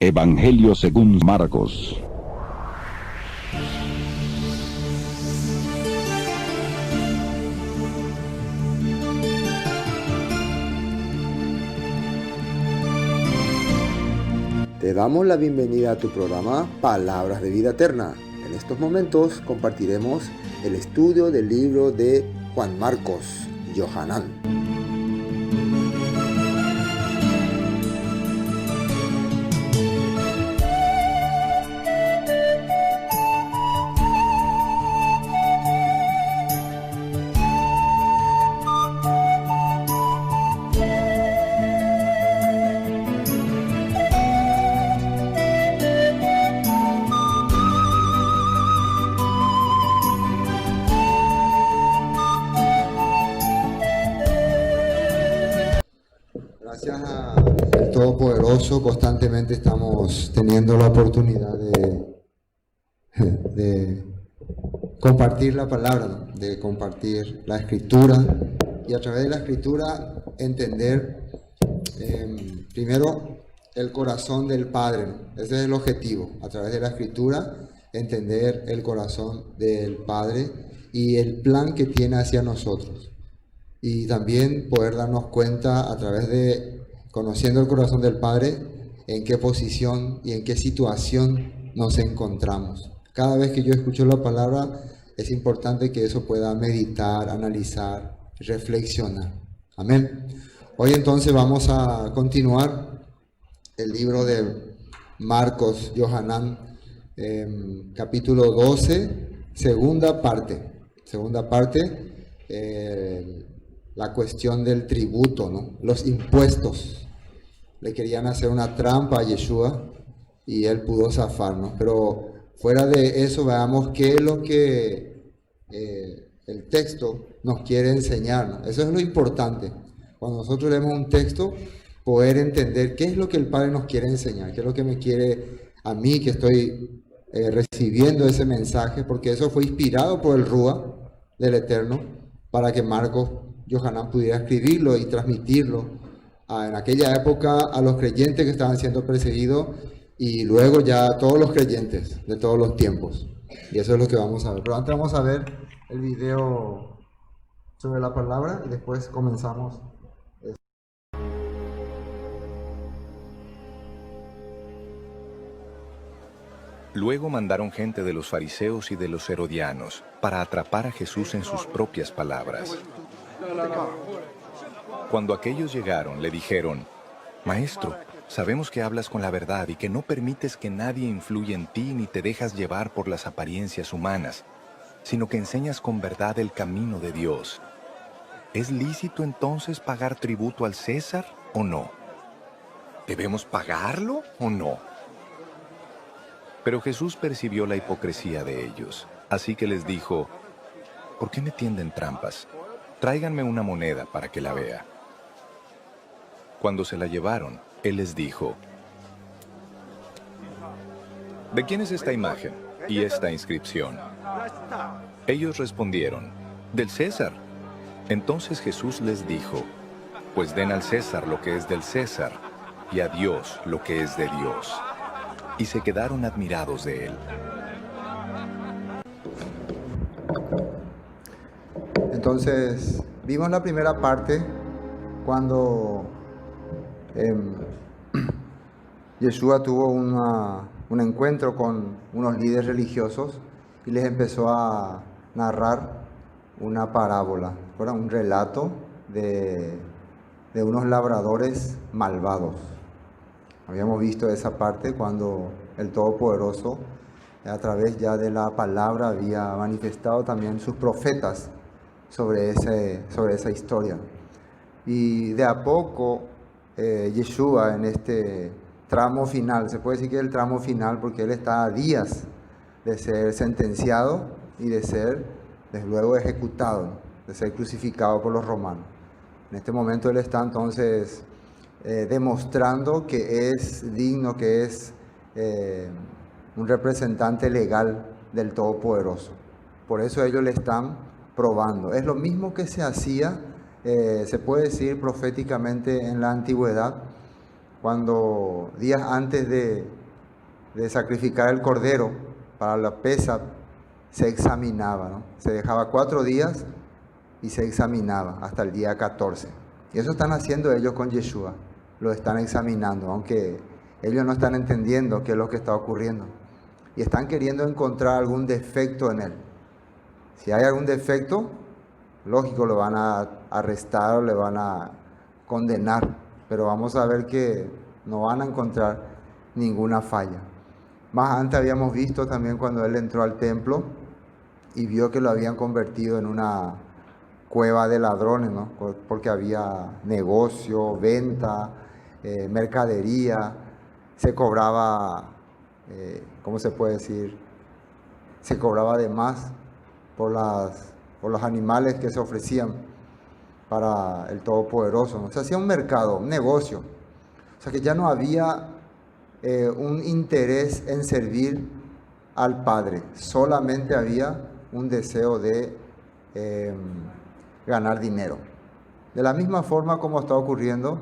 Evangelio según Marcos. Te damos la bienvenida a tu programa Palabras de Vida Eterna. En estos momentos compartiremos el estudio del libro de Juan Marcos Yohanan. Gracias al Todopoderoso, constantemente estamos teniendo la oportunidad de compartir la palabra, ¿no? De compartir la Escritura y a través de la Escritura entender primero el corazón del Padre, ¿no? Ese es el objetivo, a través de la Escritura entender el corazón del Padre y el plan que tiene hacia nosotros. Y también poder darnos cuenta a través de, conociendo el corazón del Padre, en qué posición y en qué situación nos encontramos. Cada vez que yo escucho la palabra, es importante que eso pueda meditar, analizar, reflexionar. Amén. Hoy entonces vamos a continuar el libro de Marcos Yohanan, capítulo 12, segunda parte. La cuestión del tributo, ¿no? Los impuestos. Le querían hacer una trampa a Yeshua y él pudo zafar, ¿no? Pero fuera de eso, veamos qué es lo que el texto nos quiere enseñar, ¿no? Eso es lo importante. Cuando nosotros leemos un texto, poder entender qué es lo que el Padre nos quiere enseñar, qué es lo que me quiere a mí que estoy recibiendo ese mensaje, porque eso fue inspirado por el Rúa del Eterno para que Marcos Yohanan pudiera escribirlo y transmitirlo en aquella época a los creyentes que estaban siendo perseguidos y luego ya a todos los creyentes de todos los tiempos. Y eso es lo que vamos a ver. Pero antes vamos a ver el video sobre la palabra y después comenzamos. Luego mandaron gente de los fariseos y de los herodianos para atrapar a Jesús en sus propias palabras. Cuando aquellos llegaron, le dijeron: Maestro, sabemos que hablas con la verdad y que no permites que nadie influya en ti ni te dejas llevar por las apariencias humanas, sino que enseñas con verdad el camino de Dios. ¿Es lícito entonces pagar tributo al César o no? ¿Debemos pagarlo o no? Pero Jesús percibió la hipocresía de ellos, así que les dijo: ¿Por qué me tienden trampas? Tráiganme una moneda para que la vea. Cuando se la llevaron, él les dijo: ¿De quién es esta imagen y esta inscripción? Ellos respondieron: del César. Entonces Jesús les dijo: pues den al César lo que es del César y a Dios lo que es de Dios. Y se quedaron admirados de él. Entonces, vimos la primera parte cuando Yeshua tuvo un encuentro con unos líderes religiosos y les empezó a narrar una parábola, ¿verdad? Un relato de unos labradores malvados. Habíamos visto esa parte cuando el Todopoderoso, a través ya de la palabra, había manifestado también sus profetas sobre esa historia. Y de a poco, Yeshua en este tramo final, se puede decir que es el tramo final porque él está a días de ser sentenciado y de ser, desde luego, ejecutado, ¿no? De ser crucificado por los romanos. En este momento él está entonces demostrando que es digno, que es un representante legal del Todopoderoso. Por eso ellos le están probando. Es lo mismo que se hacía, se puede decir proféticamente en la antigüedad, cuando días antes de sacrificar el cordero para la Pesaj, se examinaba, ¿no? Se dejaba 4 días y se examinaba hasta el día 14. Y eso están haciendo ellos con Yeshua, lo están examinando, aunque ellos no están entendiendo qué es lo que está ocurriendo. Y están queriendo encontrar algún defecto en él. Si hay algún defecto, lógico, lo van a arrestar o le van a condenar. Pero vamos a ver que no van a encontrar ninguna falla. Más antes habíamos visto también cuando él entró al templo y vio que lo habían convertido en una cueva de ladrones, ¿no? Porque había negocio, venta, mercadería, se cobraba, ¿cómo se puede decir? Se cobraba de más por los animales que se ofrecían para el Todopoderoso, ¿no? Se hacía un mercado, un negocio. O sea que ya no había un interés en servir al Padre, solamente había un deseo de ganar dinero. De la misma forma como está ocurriendo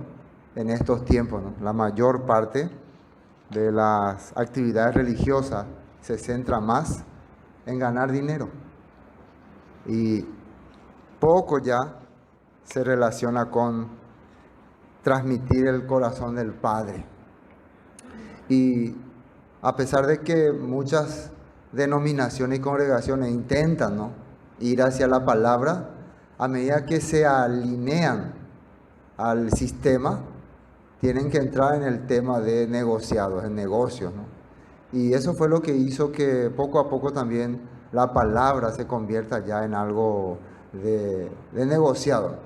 en estos tiempos, ¿no? La mayor parte de las actividades religiosas se centra más en ganar dinero y poco ya se relaciona con transmitir el corazón del Padre. Y a pesar de que muchas denominaciones y congregaciones intentan, ¿no?, ir hacia la palabra, a medida que se alinean al sistema, tienen que entrar en el tema de negociados, en negocios, ¿no? Y eso fue lo que hizo que poco a poco también la palabra se convierta ya en algo de negociado.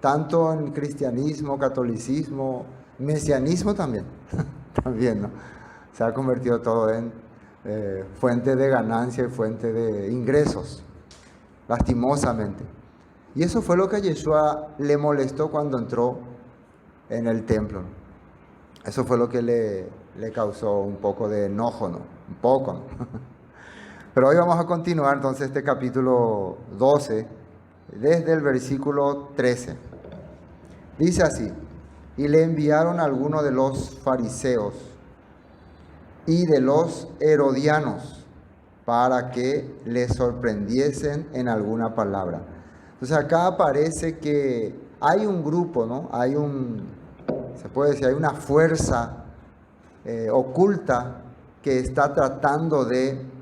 Tanto en cristianismo, catolicismo, mesianismo también, también, ¿no? Se ha convertido todo en fuente de ganancia y fuente de ingresos, lastimosamente. Y eso fue lo que a Yeshua le molestó cuando entró en el templo, ¿no? Eso fue lo que le causó un poco de enojo, ¿no? Un poco, ¿no? Pero hoy vamos a continuar entonces este capítulo 12, desde el versículo 13. Dice así: y le enviaron algunos de los fariseos y de los herodianos para que le sorprendiesen en alguna palabra. Entonces acá aparece que hay un grupo, ¿no? Se puede decir, hay una fuerza oculta que está tratando de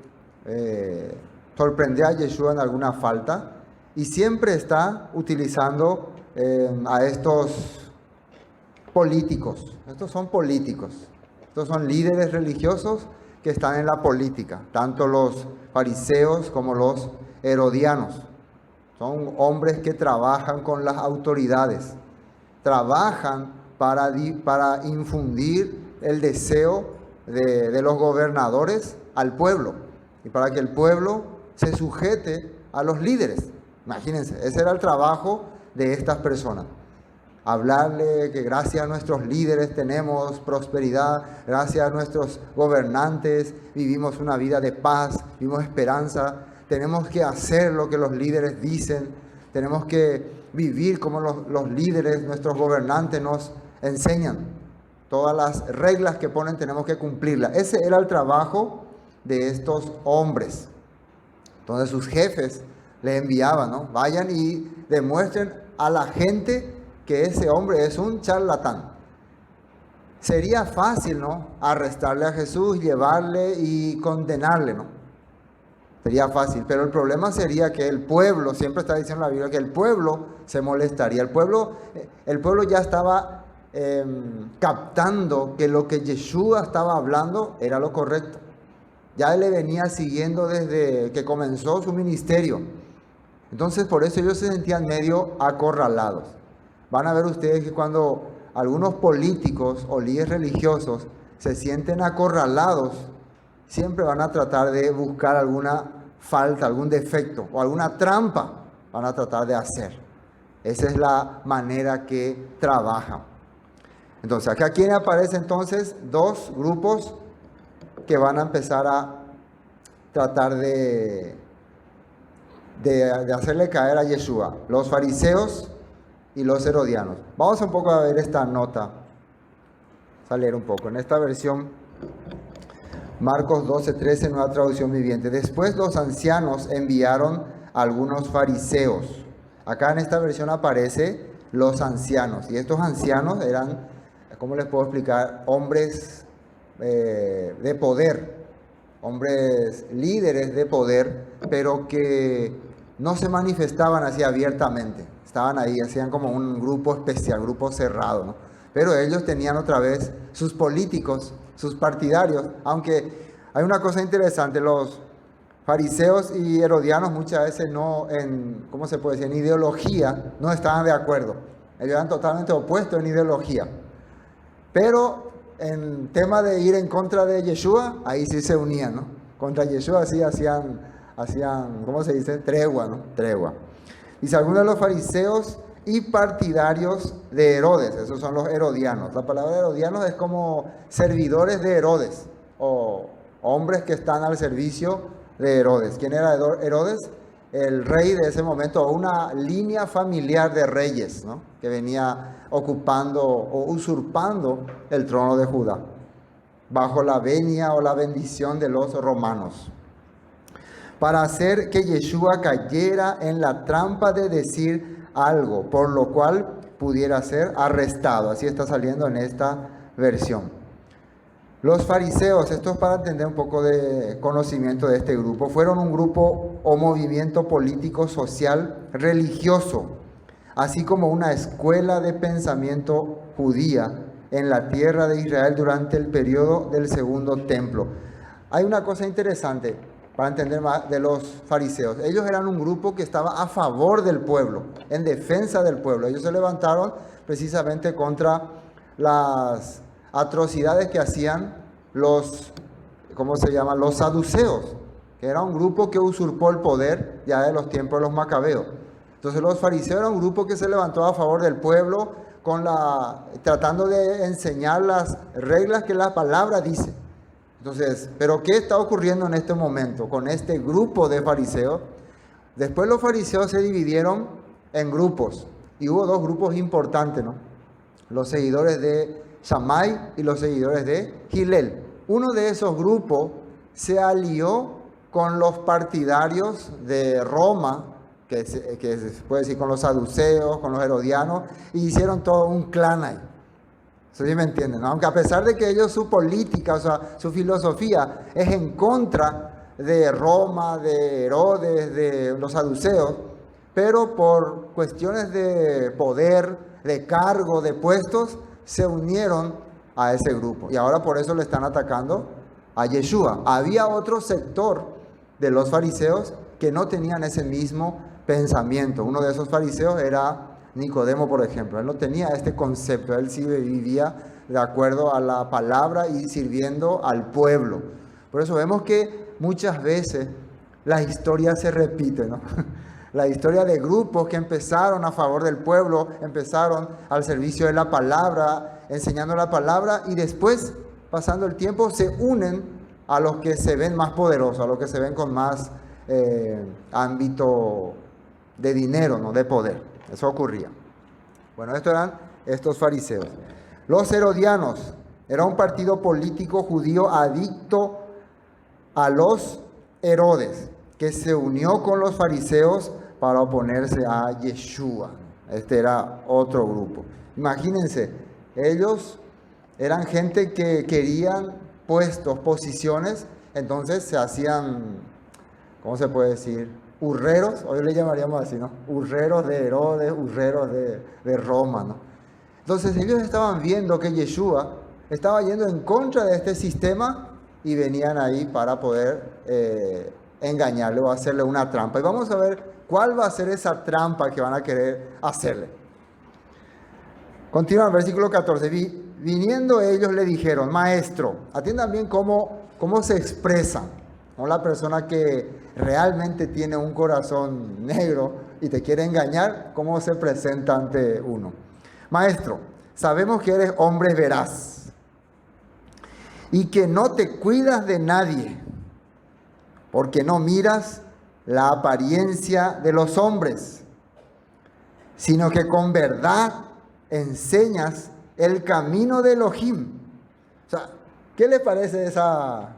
sorprender a Yeshua en alguna falta, y siempre está utilizando a estos políticos. Estos son políticos, estos son líderes religiosos que están en la política, tanto los fariseos como los herodianos. Son hombres que trabajan con las autoridades, trabajan para infundir el deseo de los gobernadores al pueblo y para que el pueblo se sujete a los líderes. Imagínense, ese era el trabajo de estas personas. Hablarle que gracias a nuestros líderes tenemos prosperidad, gracias a nuestros gobernantes vivimos una vida de paz, vivimos esperanza. Tenemos que hacer lo que los líderes dicen, tenemos que vivir como los líderes, nuestros gobernantes nos enseñan. Todas las reglas que ponen tenemos que cumplirlas. Ese era el trabajo de estos hombres. Entonces sus jefes les enviaban, ¿no? Vayan y demuestren a la gente que ese hombre es un charlatán. Sería fácil, ¿no?, arrestarle a Jesús, llevarle y condenarle, ¿no? Sería fácil, pero el problema sería que el pueblo, siempre está diciendo la Biblia, que el pueblo se molestaría. El pueblo ya estaba captando que lo que Yeshua estaba hablando era lo correcto. Ya él le venía siguiendo desde que comenzó su ministerio. Entonces por eso ellos se sentían medio acorralados. Van a ver ustedes que cuando algunos políticos o líderes religiosos se sienten acorralados, siempre van a tratar de buscar alguna falta, algún defecto o alguna trampa, van a tratar de hacer. Esa es la manera que trabajan. Entonces, acá aquí aparecen entonces dos grupos que van a empezar a tratar de hacerle caer a Yeshua: los fariseos y los herodianos. Vamos un poco a ver esta nota a leer un poco. En esta versión, Marcos 12:13, nueva traducción viviente. Después los ancianos enviaron a algunos fariseos. Acá en esta versión aparece los ancianos. Y estos ancianos eran, ¿cómo les puedo explicar? Hombres de poder, hombres líderes de poder, pero que no se manifestaban así abiertamente. Estaban ahí, hacían como un grupo especial, grupo cerrado, ¿no? Pero ellos tenían otra vez sus políticos, sus partidarios, aunque hay una cosa interesante, los fariseos y herodianos muchas veces no, ¿cómo se puede decir? En ideología no estaban de acuerdo. Ellos eran totalmente opuestos en ideología. Pero en tema de ir en contra de Yeshua, ahí sí se unían, ¿no? Contra Yeshua sí hacían, ¿cómo se dice? Tregua, ¿no? Tregua. Dice, algunos de los fariseos y partidarios de Herodes, esos son los herodianos. La palabra herodianos es como servidores de Herodes, o hombres que están al servicio de Herodes. ¿Quién era Herodes? El rey de ese momento, una línea familiar de reyes, ¿no? Que venía ocupando o usurpando el trono de Judá, bajo la venia o la bendición de los romanos, para hacer que Yeshua cayera en la trampa de decir algo, por lo cual pudiera ser arrestado. Así está saliendo en esta versión. Los fariseos, esto es para entender un poco de conocimiento de este grupo, fueron un grupo o movimiento político, social, religioso, así como una escuela de pensamiento judía en la tierra de Israel durante el periodo del Segundo Templo. Hay una cosa interesante para entender más de los fariseos. Ellos eran un grupo que estaba a favor del pueblo, en defensa del pueblo. Ellos se levantaron precisamente contra las atrocidades que hacían los, ¿cómo se llaman? Los saduceos, que era un grupo que usurpó el poder ya de los tiempos de los macabeos. Entonces los fariseos eran un grupo que se levantó a favor del pueblo, tratando de enseñar las reglas que la palabra dice. Entonces, ¿pero qué está ocurriendo en este momento con este grupo de fariseos? Después los fariseos se dividieron en grupos, y hubo dos grupos importantes, ¿no? Los seguidores de Shammai y los seguidores de Hillel. Uno de esos grupos se alió con los partidarios de Roma, que se puede decir con los saduceos, con los herodianos, y hicieron todo un clan ahí. ¿Sí me entienden? ¿No? Aunque a pesar de que ellos, su política, o sea, su filosofía es en contra de Roma, de Herodes, de los saduceos, pero por cuestiones de poder, de cargo, de puestos, se unieron a ese grupo. Y ahora por eso le están atacando a Yeshua. Había otro sector de los fariseos que no tenían ese mismo pensamiento. Uno de esos fariseos era Nicodemo, por ejemplo. Él no tenía este concepto. Él sí vivía de acuerdo a la palabra y sirviendo al pueblo. Por eso vemos que muchas veces la historia se repite, ¿no? La historia de grupos que empezaron a favor del pueblo, empezaron al servicio de la palabra, enseñando la palabra, y después, pasando el tiempo, se unen a los que se ven más poderosos, a los que se ven con más ámbito de dinero, ¿no? De poder. Eso ocurría. Bueno, estos eran estos fariseos. Los herodianos era un partido político judío adicto a los Herodes, que se unió con los fariseos para oponerse a Yeshua. Este era otro grupo. Imagínense, ellos eran gente que querían puestos, posiciones, entonces se hacían, ¿cómo se puede decir? Hurreros, hoy le llamaríamos así, ¿no? Hurreros de Herodes, hurreros de Roma, ¿no? Entonces ellos estaban viendo que Yeshua estaba yendo en contra de este sistema y venían ahí para poder engañarle o hacerle una trampa. Y vamos a ver cuál va a ser esa trampa que van a querer hacerle. Continúa el versículo 14. Viniendo ellos le dijeron, maestro, atiendan bien cómo se expresan, ¿no? La persona que realmente tiene un corazón negro y te quiere engañar, cómo se presenta ante uno. Maestro, sabemos que eres hombre veraz y que no te cuidas de nadie, porque no miras la apariencia de los hombres, sino que con verdad enseñas el camino de Elohim, O sea, ¿qué les parece esa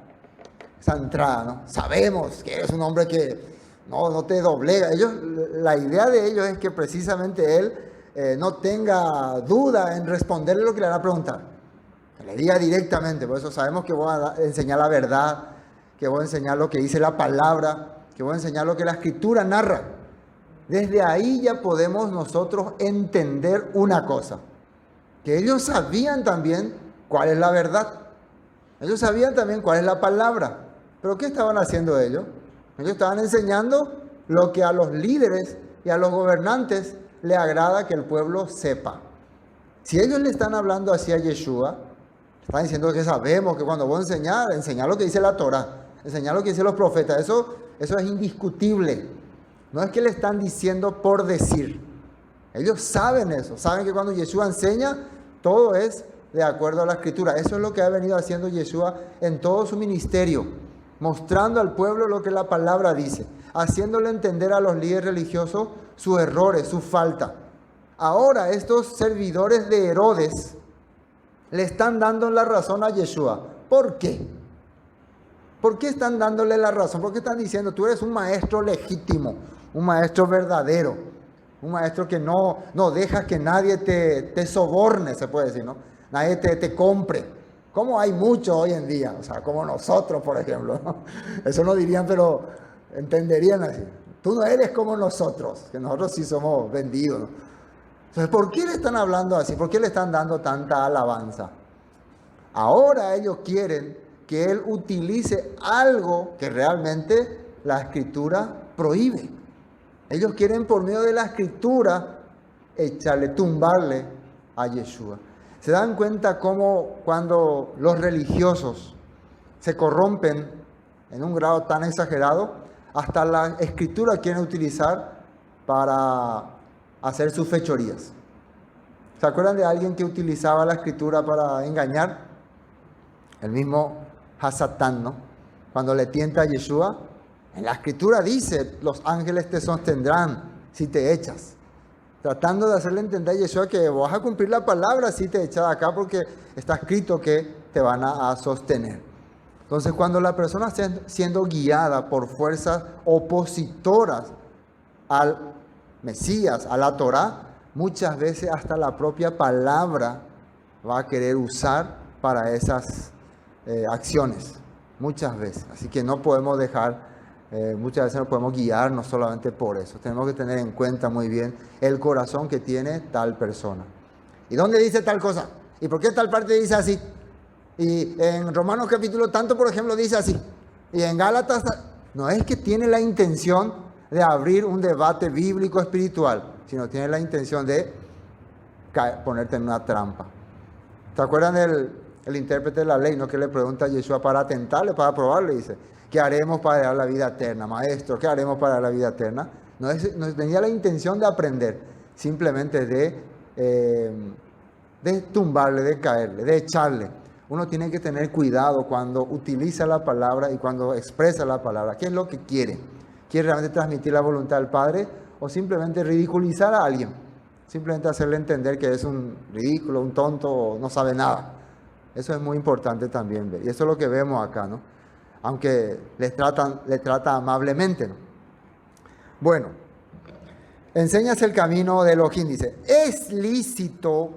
entrada, ¿no? Sabemos que eres un hombre que no te doblega. La idea de ellos es que precisamente él no tenga duda en responderle lo que le van a preguntar. Que le diga directamente. Por eso sabemos que voy a enseñar la verdad, que voy a enseñar lo que dice la palabra, que voy a enseñar lo que la Escritura narra. Desde ahí ya podemos nosotros entender una cosa. Que ellos sabían también cuál es la verdad. Ellos sabían también cuál es la palabra. ¿Pero qué estaban haciendo ellos? Ellos estaban enseñando lo que a los líderes y a los gobernantes le agrada que el pueblo sepa. Si ellos le están hablando así a Yeshua, están diciendo que sabemos que cuando voy a enseñar lo que dice la Torah, enseñar lo que dicen los profetas, eso es indiscutible. No es que le están diciendo por decir. Ellos saben eso, saben que cuando Yeshua enseña, todo es de acuerdo a la Escritura. Eso es lo que ha venido haciendo Yeshua en todo su ministerio, mostrando al pueblo lo que la palabra dice, haciéndole entender a los líderes religiosos sus errores, su falta. Ahora estos servidores de Herodes le están dando la razón a Yeshua. ¿Por qué? ¿Por qué están dándole la razón? ¿Por qué están diciendo, tú eres un maestro legítimo, un maestro verdadero, un maestro que no deja que nadie te soborne, se puede decir, ¿no? Nadie te compre. Como hay muchos hoy en día, o sea, como nosotros, por ejemplo, ¿no? Eso no dirían, pero entenderían así. Tú no eres como nosotros, que nosotros sí somos vendidos, ¿no? Entonces, ¿por qué le están hablando así? ¿Por qué le están dando tanta alabanza? Ahora ellos quieren que él utilice algo que realmente la Escritura prohíbe. Ellos quieren por medio de la Escritura tumbarle a Yeshua. ¿Se dan cuenta cómo cuando los religiosos se corrompen en un grado tan exagerado, hasta la Escritura quieren utilizar para hacer sus fechorías? ¿Se acuerdan de alguien que utilizaba la Escritura para engañar? El mismo Hasatán, ¿no? Cuando le tienta a Yeshua, en la Escritura dice, los ángeles te sostendrán si te echas. Tratando de hacerle entender a Yeshua que vas a cumplir la palabra si te echas de acá, porque está escrito que te van a sostener. Entonces, cuando la persona está siendo guiada por fuerzas opositoras al Mesías, a la Torá, muchas veces hasta la propia palabra va a querer usar para esas acciones. Muchas veces. Así que no podemos dejar... muchas veces no podemos guiarnos solamente por eso. Tenemos que tener en cuenta muy bien el corazón que tiene tal persona. ¿Y dónde dice tal cosa? ¿Y por qué tal parte dice así? Y en Romanos capítulo tanto, por ejemplo, dice así. Y en Gálatas, no es que tiene la intención de abrir un debate bíblico espiritual, sino tiene la intención de ponerte en una trampa. ¿Se acuerdan del intérprete de la ley, no? Que le pregunta a Yeshua para tentarle, para probarle, dice: ¿qué haremos para dar la vida eterna, maestro? ¿Qué haremos para dar la vida eterna? No tenía la intención de aprender, simplemente de tumbarle, de caerle, de echarle. Uno tiene que tener cuidado cuando utiliza la palabra y cuando expresa la palabra. ¿Qué es lo que quiere? ¿Quiere realmente transmitir la voluntad del Padre o simplemente ridiculizar a alguien? Simplemente hacerle entender que es un ridículo, un tonto, o no sabe nada. Eso es muy importante también ver. Y eso es lo que vemos acá, ¿no? Aunque le trata amablemente, ¿no? Bueno, enséñase el camino de Elohim, dice: ¿es lícito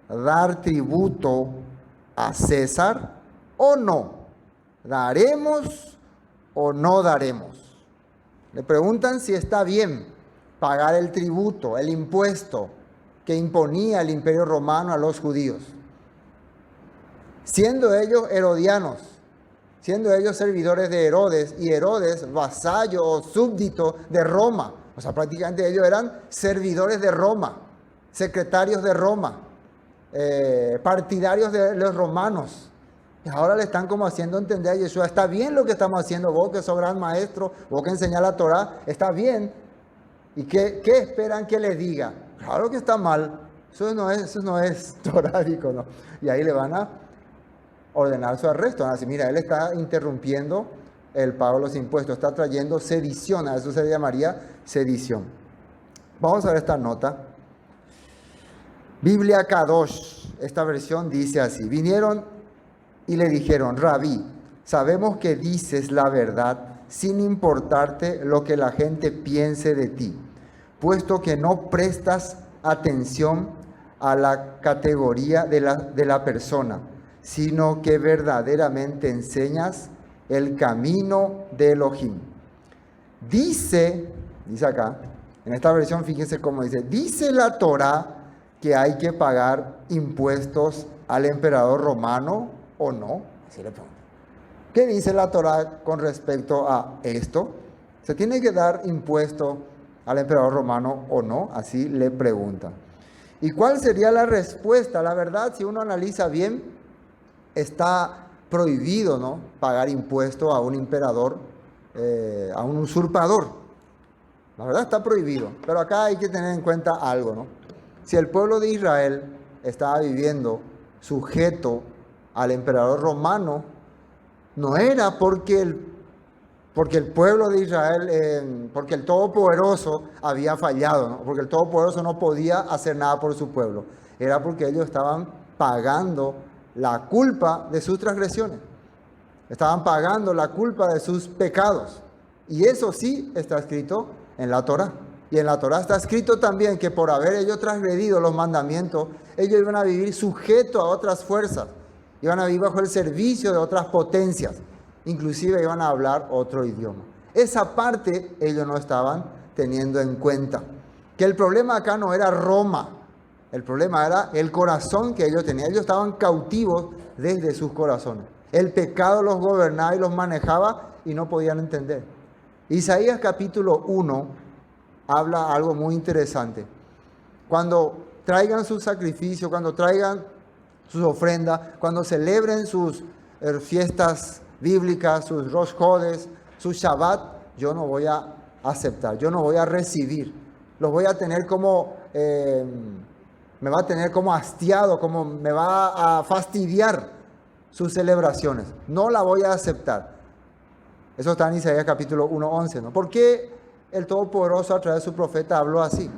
dar tributo a César o no? ¿Daremos o no daremos? Le preguntan si está bien pagar el tributo, el impuesto que imponía el Imperio Romano a los judíos, siendo ellos herodianos, siendo ellos servidores de Herodes, y Herodes vasallo o súbdito de Roma. O sea, prácticamente ellos eran servidores de Roma, secretarios de Roma, partidarios de los romanos. Y ahora le están como haciendo entender a Yeshua: está bien lo que estamos haciendo, vos que sos gran maestro, vos que enseñás la Torah, está bien. ¿Y qué esperan que le diga? Claro que está mal, eso no es torádico, ¿no? Y ahí le van a ordenar su arresto. Van a decir: mira, él está interrumpiendo el pago de los impuestos, está trayendo sedición, a eso se llamaría sedición. Vamos a ver esta nota. Biblia Kadosh, esta versión dice así: vinieron y le dijeron: Rabí, sabemos que dices la verdad sin importarte lo que la gente piense de ti, puesto que no prestas atención a la categoría de la persona, sino que verdaderamente enseñas el camino de Elohim. Dice acá, en esta versión, fíjense cómo dice la Torá que hay que pagar impuestos al emperador romano o no. Así le pregunto. ¿Qué dice la Torá con respecto a esto? ¿Se tiene que dar impuesto al emperador romano o no? Así le preguntan. ¿Y cuál sería la respuesta? La verdad, si uno analiza bien, está prohibido, ¿no?, pagar impuesto a un emperador, a un usurpador. La verdad está prohibido. Pero acá hay que tener en cuenta algo, ¿no? Si el pueblo de Israel estaba viviendo sujeto al emperador romano, no era porque el pueblo de Israel, porque el Todopoderoso había fallado, ¿no? Porque el Todopoderoso no podía hacer nada por su pueblo. Era porque ellos estaban pagando la culpa de sus transgresiones. Estaban pagando la culpa de sus pecados. Y eso sí está escrito en la Torá. Y en la Torá está escrito también que por haber ellos transgredido los mandamientos, ellos iban a vivir sujetos a otras fuerzas. Iban a vivir bajo el servicio de otras potencias. Inclusive iban a hablar otro idioma. Esa parte ellos no estaban teniendo en cuenta. Que el problema acá no era Roma. El problema era el corazón que ellos tenían. Ellos estaban cautivos desde sus corazones. El pecado los gobernaba y los manejaba y no podían entender. Isaías capítulo 1 habla algo muy interesante. Cuando traigan sus sacrificios, cuando traigan sus ofrendas, cuando celebren sus fiestas bíblicas, sus Rosh Hodesh, sus Shabbat, yo no voy a aceptar, yo no voy a recibir. Los voy a tener como, me va a tener como hastiado, como me va a fastidiar sus celebraciones. No la voy a aceptar. Eso está en Isaías capítulo 1:11, ¿no? ¿Por qué el Todopoderoso a través de su profeta habló así?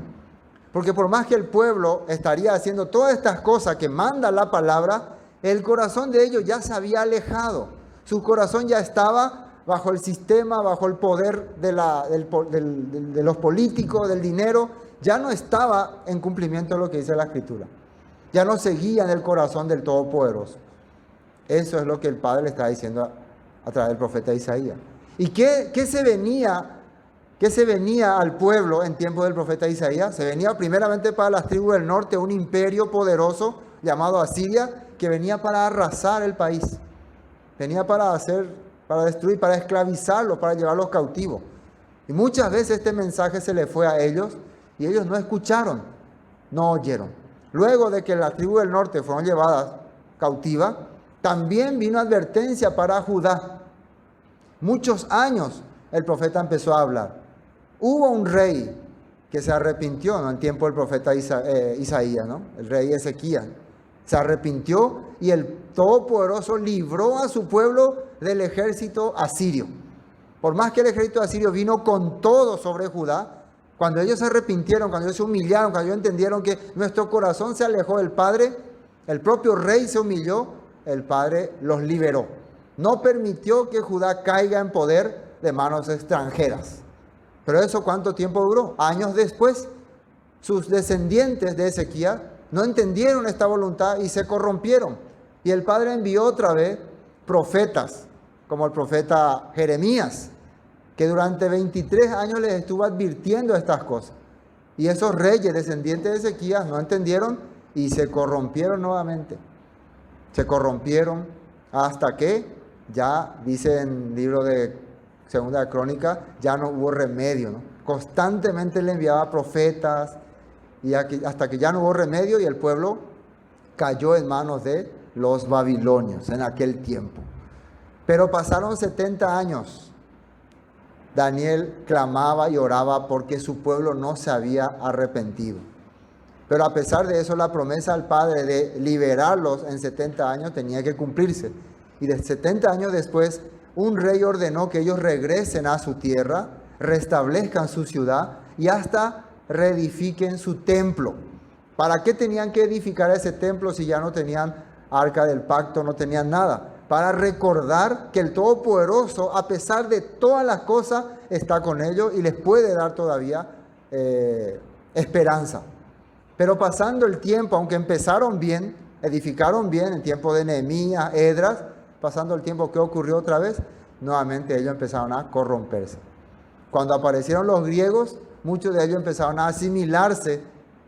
Porque por más que el pueblo estaría haciendo todas estas cosas que manda la palabra, el corazón de ellos ya se había alejado. Su corazón ya estaba bajo el sistema, bajo el poder de los políticos, del dinero. Ya no estaba en cumplimiento de lo que dice la Escritura. Ya no seguían el corazón del Todopoderoso. Eso es lo que el Padre le está diciendo a través del profeta Isaías. ¿Y qué se venía al pueblo en tiempo del profeta Isaías? Se venía primeramente para las tribus del norte un imperio poderoso llamado Asiria, que venía para arrasar el país. Venía para destruir, para esclavizarlos, para llevarlos cautivos. Y muchas veces este mensaje se le fue a ellos y ellos no escucharon, no oyeron. Luego de que las tribus del norte fueron llevadas cautivas, también vino advertencia para Judá. Muchos años el profeta empezó a hablar. Hubo un rey que se arrepintió, ¿no?, en tiempo del profeta Isaías, ¿no? El rey Ezequías. Se arrepintió y el Todopoderoso libró a su pueblo del ejército asirio. Por más que el ejército asirio vino con todo sobre Judá, cuando ellos se arrepintieron, cuando ellos se humillaron, cuando ellos entendieron que nuestro corazón se alejó del Padre, el propio rey se humilló, el Padre los liberó. No permitió que Judá caiga en poder de manos extranjeras. Pero eso, ¿cuánto tiempo duró? Años después, sus descendientes de Ezequías no entendieron esta voluntad y se corrompieron. Y el Padre envió otra vez profetas, como el profeta Jeremías, que durante 23 años les estuvo advirtiendo estas cosas. Y esos reyes descendientes de Ezequías no entendieron y se corrompieron nuevamente. Se corrompieron hasta que ya, dice en el libro de Segunda de Crónica, ya no hubo remedio, ¿no? Constantemente le enviaba profetas y hasta que ya no hubo remedio y el pueblo cayó en manos de los babilonios en aquel tiempo. Pero pasaron 70 años. Daniel clamaba y oraba porque su pueblo no se había arrepentido. Pero a pesar de eso, la promesa al Padre de liberarlos en 70 años tenía que cumplirse. Y de 70 años después, un rey ordenó que ellos regresen a su tierra, restablezcan su ciudad y hasta reedifiquen su templo. ¿Para qué tenían que edificar ese templo si ya no tenían arca del pacto, no tenían nada? para recordar que el Todopoderoso, a pesar de todas las cosas, está con ellos y les puede dar todavía esperanza. Pero pasando el tiempo, aunque empezaron bien, edificaron bien en tiempo de Nehemías, Esdras, pasando el tiempo, ¿qué ocurrió otra vez? Nuevamente ellos empezaron a corromperse. Cuando aparecieron los griegos, muchos de ellos empezaron a asimilarse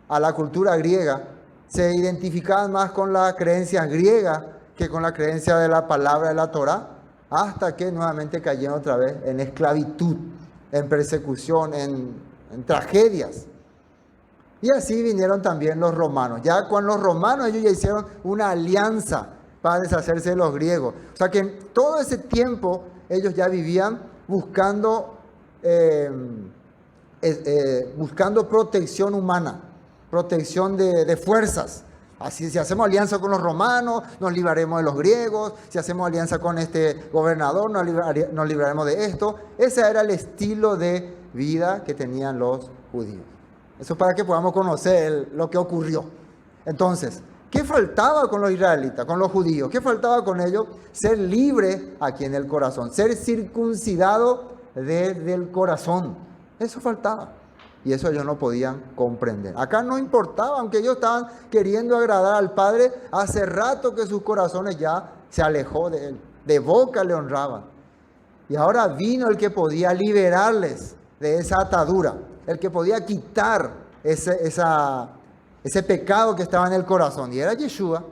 a la cultura griega, se identificaban más con las creencias griegas que con la creencia de la palabra de la Torá, hasta que nuevamente cayeron otra vez en esclavitud, en persecución, en tragedias. Y así vinieron también los romanos. Ya con los romanos ellos ya hicieron una alianza para deshacerse de los griegos. O sea que en todo ese tiempo ellos ya vivían buscando protección humana, protección de fuerzas. Así, si hacemos alianza con los romanos, nos libraremos de los griegos. Si hacemos alianza con este gobernador, nos libraremos de esto. Ese era el estilo de vida que tenían los judíos. Eso para que podamos conocer lo que ocurrió. Entonces, ¿qué faltaba con los israelitas, con los judíos? ¿Qué faltaba con ellos? Ser libre aquí en el corazón, ser circuncidado desde el corazón. Eso faltaba. Y eso ellos no podían comprender. Acá no importaba, aunque ellos estaban queriendo agradar al Padre, hace rato que sus corazones ya se alejó de Él. De boca le honraban. Y ahora vino el que podía liberarles de esa atadura, el que podía quitar ese pecado que estaba en el corazón. Y era Yeshua.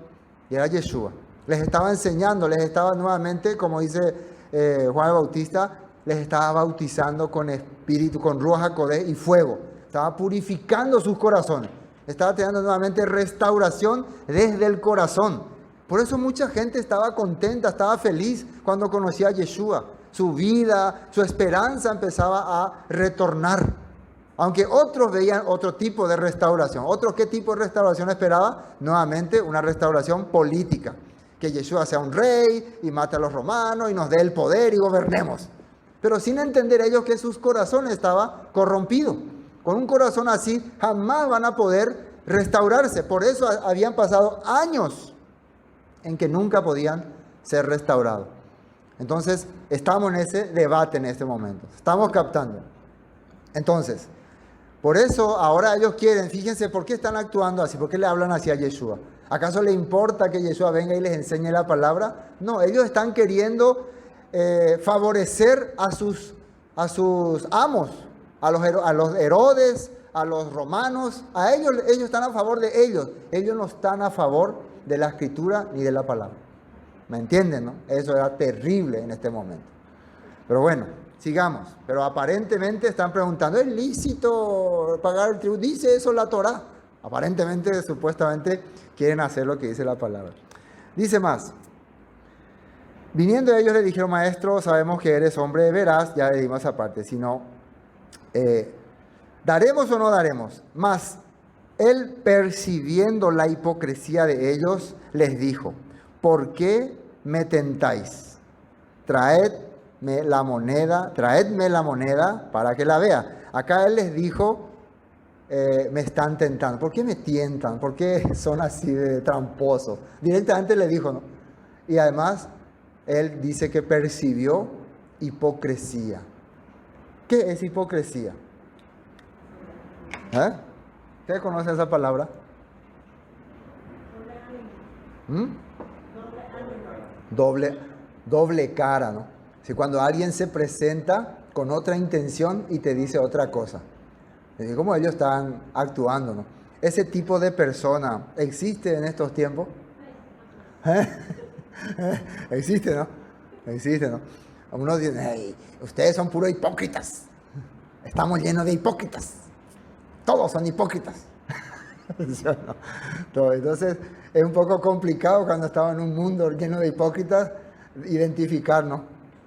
Les estaba enseñando, les estaba nuevamente, como dice Juan el Bautista, les estaba bautizando con espíritu, con Ruach HaKodesh y fuego. Estaba purificando sus corazones. Estaba teniendo nuevamente restauración desde el corazón. Por eso mucha gente estaba contenta, estaba feliz cuando conocía a Yeshua. Su vida, su esperanza empezaba a retornar. Aunque otros veían otro tipo de restauración. ¿Otros qué tipo de restauración esperaba? Nuevamente una restauración política. Que Yeshua sea un rey y mate a los romanos y nos dé el poder y gobernemos. Pero sin entender ellos que sus corazones estaban corrompidos. Con un corazón así jamás van a poder restaurarse. Por eso habían pasado años en que nunca podían ser restaurados. Entonces, estamos en ese debate en este momento. Estamos captando. Entonces, por eso ahora ellos quieren, fíjense por qué están actuando así, por qué le hablan así a Yeshua. ¿Acaso le importa que Yeshua venga y les enseñe la palabra? No, ellos están queriendo favorecer a sus amos, a los Herodes, a los romanos. A ellos están a favor de ellos. Ellos no están a favor de la escritura ni de la palabra. ¿Me entienden, no? Eso era terrible en este momento. Pero bueno, sigamos. Pero aparentemente están preguntando, ¿es lícito pagar el tributo? ¿Dice eso la Torá? Aparentemente, supuestamente, quieren hacer lo que dice la palabra. Dice más. Viniendo ellos le dijeron, maestro, sabemos que eres hombre veraz, ya le dimos esa parte, sino, ¿daremos o no daremos? Mas él, percibiendo la hipocresía de ellos, les dijo, ¿por qué me tentáis? Traedme la moneda para que la vea. Acá él les dijo, me están tentando. ¿Por qué me tientan? ¿Por qué son así de tramposos? Directamente le dijo, ¿no? Y además, él dice que percibió hipocresía. ¿Qué es hipocresía? ¿Usted conoce esa palabra? Doble cara, ¿no? Si cuando alguien se presenta con otra intención y te dice otra cosa. Es como ellos están actuando, ¿no? Ese tipo de persona existe en estos tiempos. Existe, ¿no? Existe, ¿no? Algunos dicen, hey, ustedes son puros hipócritas. Estamos llenos de hipócritas. Todos son hipócritas. Entonces, es un poco complicado cuando estamos en un mundo lleno de hipócritas identificarnos.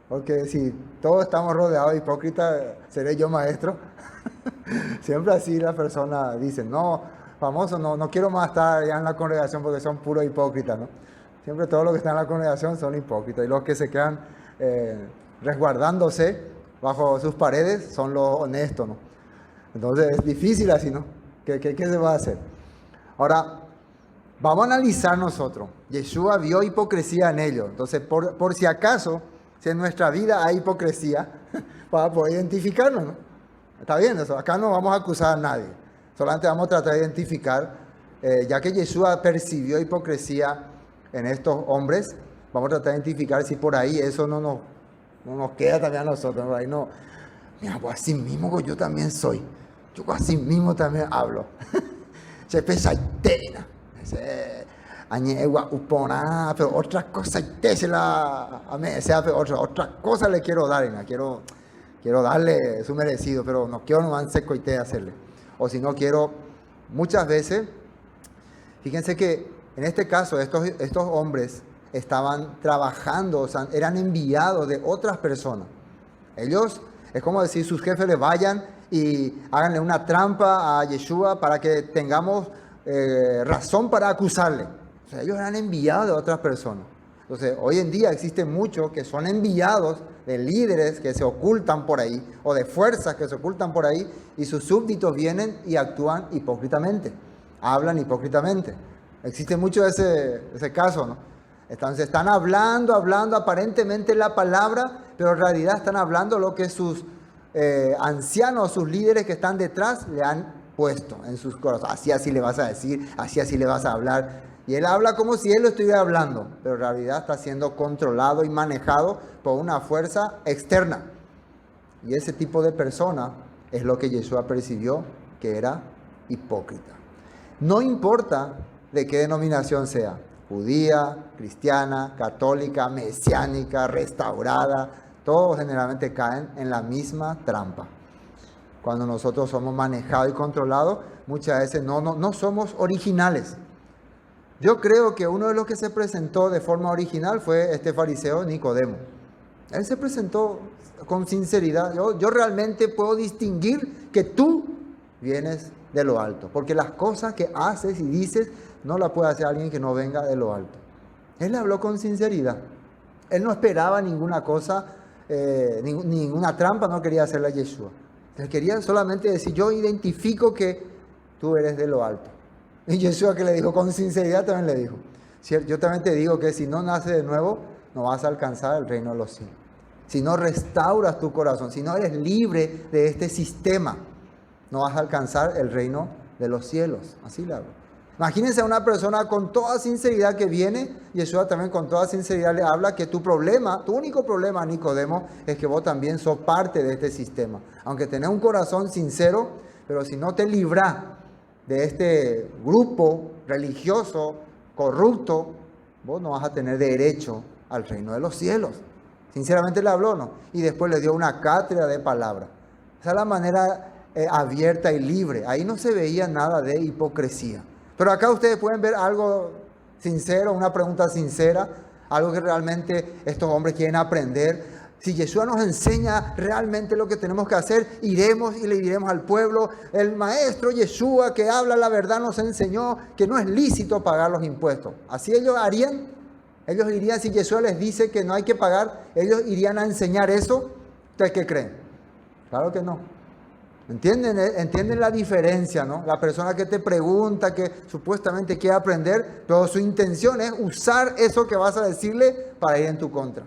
Porque si todos estamos rodeados de hipócritas, ¿seré yo maestro? Siempre así las personas dicen, no, famoso, no quiero más estar allá en la congregación porque son puros hipócritas, ¿no? Siempre todos los que están en la congregación son hipócritas y los que se quedan resguardándose bajo sus paredes son los honestos, ¿no? Entonces es difícil así, ¿no? ¿Qué se va a hacer? Ahora, Vamos a analizar nosotros. Yeshua vio hipocresía en ellos. Entonces, por si acaso, si en nuestra vida hay hipocresía, para poder identificarnos, ¿no? ¿Está bien eso? Acá no vamos a acusar a nadie. Solamente vamos a tratar de identificar, ya que Yeshua percibió hipocresía en estos hombres, vamos a tratar de identificar si por ahí eso no nos queda también a nosotros. Por ahí no, mira, pues así mismo yo también soy. Yo así mismo también hablo. Se pesa tena. Pero otra cosa otra cosa le quiero dar, quiero darle su merecido, pero no quiero nomás seco y hacerle. O si no quiero, muchas veces, fíjense que en este caso estos hombres estaban trabajando, o sea, eran enviados de otras personas. Ellos, es como decir, sus jefes le vayan y háganle una trampa a Yeshua para que tengamos razón para acusarle. O sea, ellos eran enviados de otras personas. Entonces, hoy en día existen muchos que son enviados de líderes que se ocultan por ahí, o de fuerzas que se ocultan por ahí, y sus súbditos vienen y actúan hipócritamente, hablan hipócritamente. Existe mucho ese caso, ¿no? Entonces están hablando aparentemente la palabra, pero en realidad están hablando lo que sus ancianos, sus líderes que están detrás le han puesto en sus corazones. Así le vas a decir, así le vas a hablar. Y él habla como si él lo estuviera hablando, pero en realidad está siendo controlado y manejado por una fuerza externa. Y ese tipo de persona es lo que Yeshua percibió que era hipócrita. No importa de qué denominación sea, judía, cristiana, católica, mesiánica, restaurada, todos generalmente caen en la misma trampa. Cuando nosotros somos manejados y controlados, muchas veces no somos originales. Yo creo que uno de los que se presentó de forma original fue este fariseo Nicodemo. Él se presentó con sinceridad. Yo realmente puedo distinguir que tú vienes de lo alto, porque las cosas que haces y dices no las puede hacer alguien que no venga de lo alto. Él habló con sinceridad. Él no esperaba ninguna cosa, ninguna trampa, no quería hacerle a Yeshua. Él quería solamente decir, yo identifico que tú eres de lo alto. Y Yeshua, que le dijo con sinceridad, también le dijo, yo también te digo que si no naces de nuevo, no vas a alcanzar el reino de los cielos. Si no restauras tu corazón, si no eres libre de este sistema, no vas a alcanzar el reino de los cielos. Así le hablo. Imagínense a una persona con toda sinceridad que viene, Yeshua también con toda sinceridad le habla que tu único problema, Nicodemo, es que vos también sos parte de este sistema. Aunque tenés un corazón sincero, pero si no te libras de este grupo religioso corrupto, vos no vas a tener derecho al reino de los cielos. Sinceramente le habló, ¿no? Y después le dio una cátedra de palabra. Esa es la manera abierta y libre. Ahí no se veía nada de hipocresía. Pero acá ustedes pueden ver algo sincero, una pregunta sincera, algo que realmente estos hombres quieren aprender. Si Yeshua nos enseña realmente lo que tenemos que hacer, iremos y le diremos al pueblo, el maestro Yeshua que habla la verdad nos enseñó que no es lícito pagar los impuestos. ¿Así ellos harían? Ellos irían, si Yeshua les dice que no hay que pagar, ellos irían a enseñar eso. ¿Ustedes qué creen? Claro que no. ¿Entienden la diferencia, no? La persona que te pregunta, que supuestamente quiere aprender, pero su intención es usar eso que vas a decirle para ir en tu contra,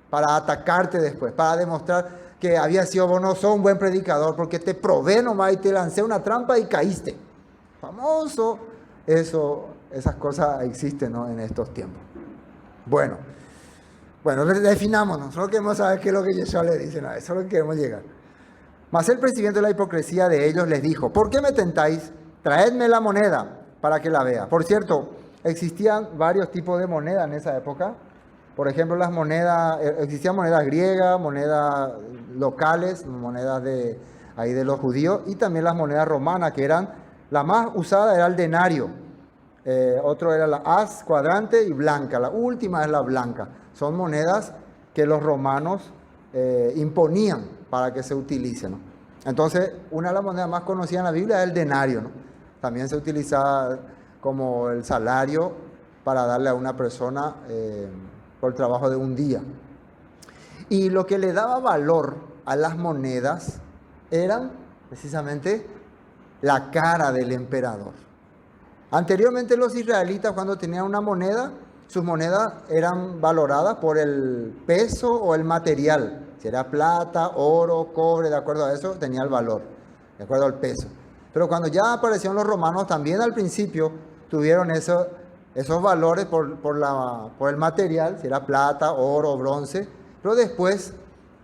para atacarte después, para demostrar que había sido vos no sos un buen predicador, porque te probé nomás y te lancé una trampa y caíste. Famoso. Esas cosas existen, ¿no? En estos tiempos. Bueno, definámonos. Solo queremos saber qué es lo que Yeshua le dice. No, eso es lo que queremos llegar. Mas él, percibiendo la hipocresía de ellos, les dijo, ¿por qué me tentáis? Traedme la moneda para que la vea. Por cierto, existían varios tipos de moneda en esa época. Por ejemplo, existían monedas griegas, monedas locales, monedas de los judíos, y también las monedas romanas, que eran, la más usada era el denario. Otro era la haz, cuadrante y blanca. La última es la blanca. Son monedas que los romanos imponían para que se utilicen, ¿no? Entonces, una de las monedas más conocidas en la Biblia es el denario, ¿no? También se utilizaba como el salario para darle a una persona por el trabajo de un día. Y lo que le daba valor a las monedas eran precisamente la cara del emperador. Anteriormente los israelitas, cuando tenían una moneda, sus monedas eran valoradas por el peso o el material. Si era plata, oro, cobre, de acuerdo a eso tenía el valor, de acuerdo al peso. Pero cuando ya aparecieron los romanos, también al principio tuvieron esos valores por el material, si era plata, oro, bronce. Pero después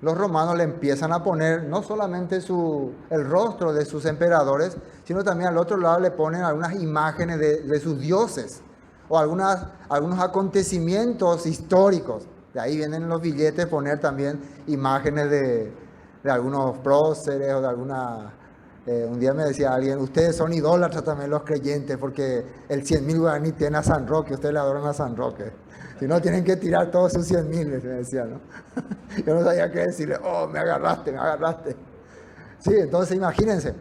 los romanos le empiezan a poner no solamente el rostro de sus emperadores, sino también al otro lado le ponen algunas imágenes de sus dioses o algunos acontecimientos históricos. De ahí vienen los billetes, poner también imágenes de algunos próceres o de alguna... un día me decía alguien, ustedes son idólatras también los creyentes, porque el 100.000 guaraní tiene a San Roque, ustedes le adoran a San Roque. Si no, tienen que tirar todos sus 100.000, me decía, ¿no? Yo no sabía qué decirle, oh, me agarraste. Sí, entonces imagínense.